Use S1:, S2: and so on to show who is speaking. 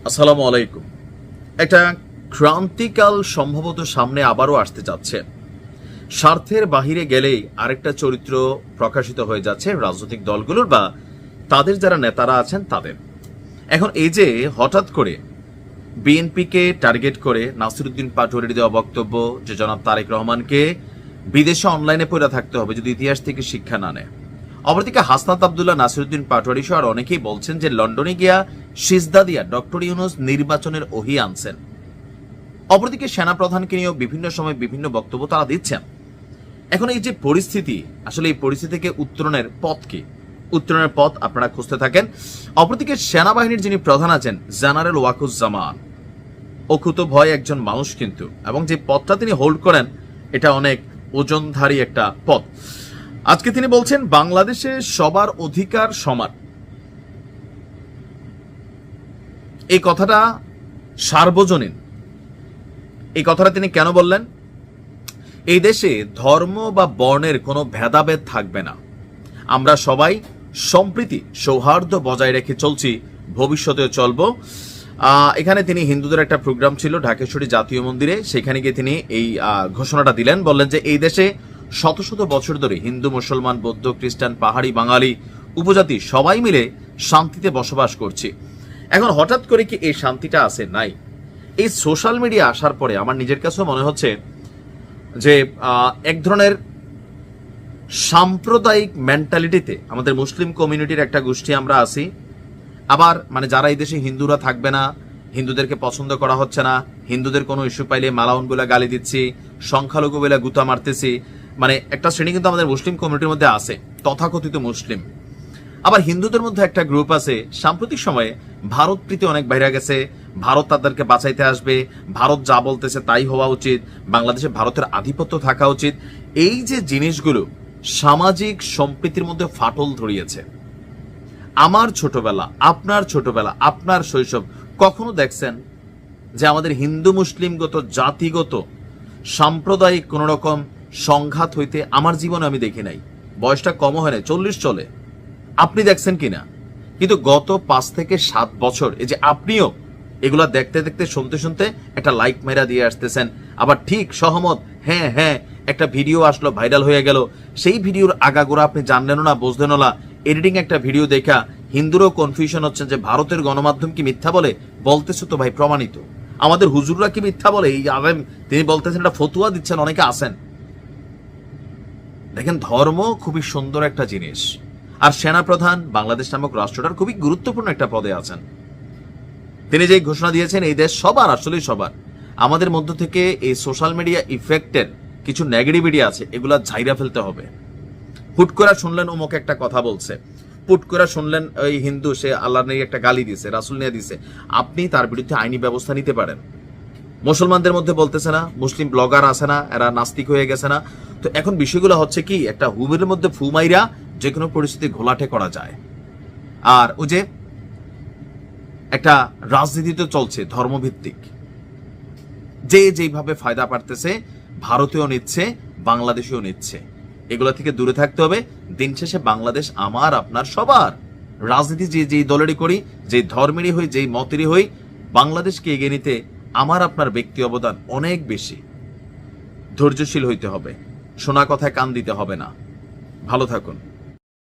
S1: আসসালামু আলাইকুম। একটা ক্রান্তিকাল সম্ভবত সামনে আবারও আসতে যাচ্ছে। স্বার্থের বাহিরে গেলেই আরেকটা চরিত্র প্রকাশিত হয়ে যাচ্ছে রাজনৈতিক দলগুলোর বা তাদের যারা নেতারা আছেন তাদের। এখন এই যে হঠাৎ করে বিএনপিকে টার্গেট করে নাসিরউদ্দিন পাটোয়ারির দেওয়া বক্তব্য যে জনাব তারেক রহমানকে বিদেশে অনলাইনে পড়ে থাকতে হবে যদি ইতিহাস থেকে শিক্ষা না নেয়। অপরদিকে হাসনাত আব্দুল্লাহ, নাসিরউদ্দিন পাটোয়ারি সহ আর অনেকেই বলছেন যে লন্ডনে গিয়া সিজদা দিয়া ডক্টর ইউনূস নির্বাচনের ওহি আনছেন। অপরদিকে সেনাপ্রধানকে নিয়েও বিভিন্ন সময় বিভিন্ন বক্তব্য তারা দিচ্ছেন। এখন এই যে পরিস্থিতি, আসলে এই পরিস্থিতি থেকে উত্তরণের পথ কি? উত্তরণের পথ আপনারা খুঁজতে থাকেন। অপরদিকে সেনাবাহিনীর যিনি প্রধান আছেন জেনারেল ওয়াকুজ্জামান, অকুত ভয় একজন মানুষ কিন্তু, এবং যে পদটা তিনি হোল্ড করেন এটা অনেক ওজনধারী একটা পদ। আজকে তিনি বলছেন বাংলাদেশে সবার অধিকার সমান। এই কথাটা সার্বজনীন। এই কথাটা তিনি কেন বললেন? এই দেশে ধর্ম বা বর্ণের কোনো ভেদাভেদ থাকবে না, আমরা সবাই সম্প্রীতি সৌহার্দ্য বজায় রেখে চলছি, ভবিষ্যতেও চলবো। এখানে তিনি হিন্দুদের একটা প্রোগ্রাম ছিল ঢাকেশ্বরী জাতীয় মন্দিরে, সেখানে গিয়ে তিনি এই ঘোষণাটা দিলেন। বললেন যে এই দেশে শত শত বছর ধরে হিন্দু, মুসলমান, বৌদ্ধ, খ্রিস্টান, পাহাড়ি, বাঙালি, উপজাতি সবাই মিলে শান্তিতে বসবাস করছি। এখন হঠাৎ করে কি এই শান্তিটা আছে? নাই। এই সোশ্যাল মিডিয়া আসার পরে আমার নিজের কাছেও মনে হচ্ছে যে এক ধরনের সাম্প্রদায়িক মেন্টালিটিতে আমাদের মুসলিম কমিউনিটির একটা গোষ্ঠী আমরা আছি। আবার মানে যারা এই দেশে হিন্দুরা থাকবে না, হিন্দুদেরকে পছন্দ করা হচ্ছে না, হিন্দুদের কোনো ইস্যু পাইলে মালাউন বলে গালি দিচ্ছি, সংখ্যালঘু বলে গুতা মারতেছি, মানে একটা শ্রেণী কিন্তু আমাদের মুসলিম কমিউনিটির মধ্যে আছে, তথাকথিত মুসলিম। আবার হিন্দুদের মধ্যে একটা গ্রুপ আছে সাম্প্রতিক সময়ে ভারত প্রীতি অনেক বাইরে গেছে, ভারত তাদেরকে বাঁচাইতে আসবে, ভারত যা বলতেছে তাই হওয়া উচিত, বাংলাদেশে ভারতের আধিপত্য থাকা উচিত। এই যে জিনিসগুলো সামাজিক সম্প্রীতির মধ্যে ফাটল ধরিয়েছে। আমার ছোটবেলা, আপনার ছোটবেলা, আপনার শৈশব কখনো দেখছেন যে আমাদের হিন্দু মুসলিমগত জাতিগত সাম্প্রদায়িক কোন রকম সংঘাত হইতে? আমার জীবনে আমি দেখি নাই। বয়সটা কম হয় না, 40 চলে। আপনি দেখছেন কিনা? কিন্তু গত 5 থেকে 7 বছর এই যে আপনিও এগুলা দেখতে দেখতে শুনতে শুনতে একটা লাইক মেরা দিয়ে আসতেছেন, আবার ঠিক সহমত, হ্যাঁ হ্যাঁ, একটা ভিডিও আসলো ভাইরাল হয়ে গেল, সেই ভিডিওর আগাগোড়া আপনি জানলেনও না, বুঝলেনও না, এডিটিং একটা ভিডিও দেখা হিন্দুরও কনফিউশন হচ্ছেন যে ভারতের গণমাধ্যম কি মিথ্যা বলে? বলতেছে তো ভাই, প্রমাণিত। আমাদের হুজুররা কি মিথ্যা বলে? এই আলেম তিনি বলতেছেন, একটা ফতুয়া দিচ্ছেন, অনেকে আছেন। দেখেন, ধর্ম খুবই সুন্দর একটা জিনিস। আর সেনাপ্রধান বাংলাদেশ নামক রাষ্ট্রটার খুবই গুরুত্বপূর্ণ একটা পদে আছেন। তিনি যে ঘোষণা দিয়েছেন এই দেশ সবার, আসলে সবার। আমাদের মধ্য থেকে এই সোশ্যাল মিডিয়া ইফেক্টের কিছু নেগেটিভিটি আছে, এগুলা ঝাইরা ফেলতে হবে। হুট করে শুনলেন অমুক একটা কথা বলছে, পুট করে শুনলেন ওই হিন্দু সে আল্লাহ নিয়ে একটা গালি দিছে, রাসূল নিয়ে দিছে, আপনি তার বিরুদ্ধে আইনি ব্যবস্থা নিতে পারেন। মুসলমানদের মধ্যে বলতেছে না, মুসলিম ব্লগার আছে না, এরা নাস্তিক হয়ে গেছে না? তো এখন বিষয়গুলো হচ্ছে কি, একটা হুবের মধ্যে ফু মাইরা যে কোনো পরিস্থিতি ঘোলাটে করা যায়। আর ওই যে একটা রাজনীতি তো চলছে ধর্মভিত্তিক, যে যেইভাবে ফায়দা পারতেছে ভারতেও নিচ্ছে, বাংলাদেশেও নিচ্ছে। এগুলো থেকে দূরে থাকতে হবে। দিন শেষে বাংলাদেশ আমার, আপনার, সবার। রাজনীতি যে যেই দলেরই করি, যে ধর্মেরই হই, যেই মতেরই হই, বাংলাদেশকে এগিয়ে নিতে আমার আপনার ব্যক্তি অবদান অনেক বেশি। ধৈর্যশীল হইতে হবে, শোনা কথায় কান দিতে হবে না। ভালো থাকুন।